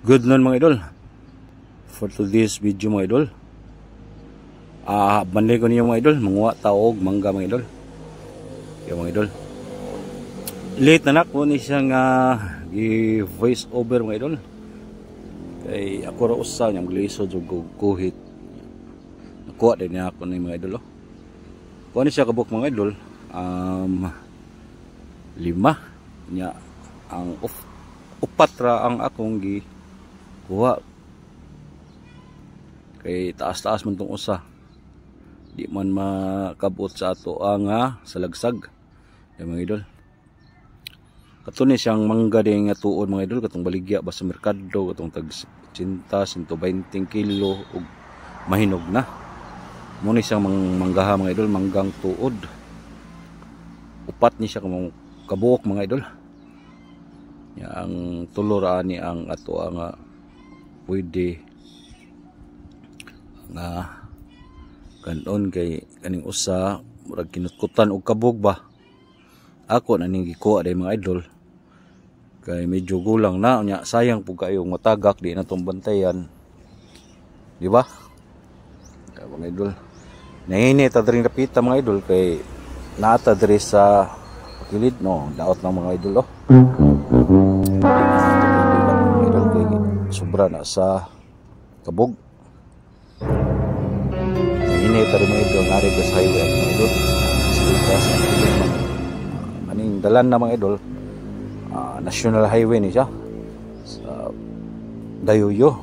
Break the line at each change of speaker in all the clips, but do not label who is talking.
Good nun mga idol. For today's video mga idol, banday ko niyo mga idol, manguha taog mangga mga idol. Kaya mga idol, late na nak po ni siyang i-voice over mga idol. Kay ako ra usa niyang lisod ug guhit. Nakuha din niya ako ni mga idol. Kuha ni siya kabuk mga idol. 5 niya ang upat ra ang akong gi kuha. Kay taas-taas man tong usa. Di man makabot sa ato ang salagsag. Kay mga idol, kato ni siyang mangga din nga tuod mga idol, katong baligya ba sa merkado, katong tag 80, 120 kilo ug mahinog na. Mo ni siyang manggaha mga idol, manggang tuod. Upat ni siya kabuok mga idol. Ya, ang tulo ra ni ang ato nga pwede nga kanon kay kaning usa murag kinutkutan og kabog ba. Ako na ning gikuha day mga idol. Kay medyo gulang na nya, sayang pug kayo matagak di na tong bantayan. Di ba? Kaya mga idol, nainit ta diri napita mga idol kay naata diri sa kilid no, daot ng mga idol idol kay sobra na sa kabog. Nainit ta diri mga idol ngari sa highway mga idol. Maning dalan na mga idol, national highway ni siya sa Dayuyo.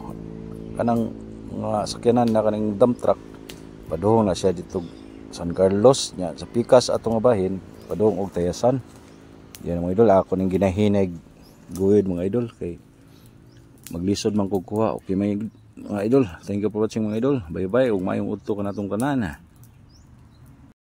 Kanang mga sakyanan na kaning dump truck padung na siya dito San Carlos nya sa pikas atong bahin padung og Tayasan. Yan mga idol, ako ning ginahinay guwid mga idol kay maglisod man ko kuha. Okay mga idol, thank you for watching mga idol. Bye bye ug maayong udto kanatong tanan.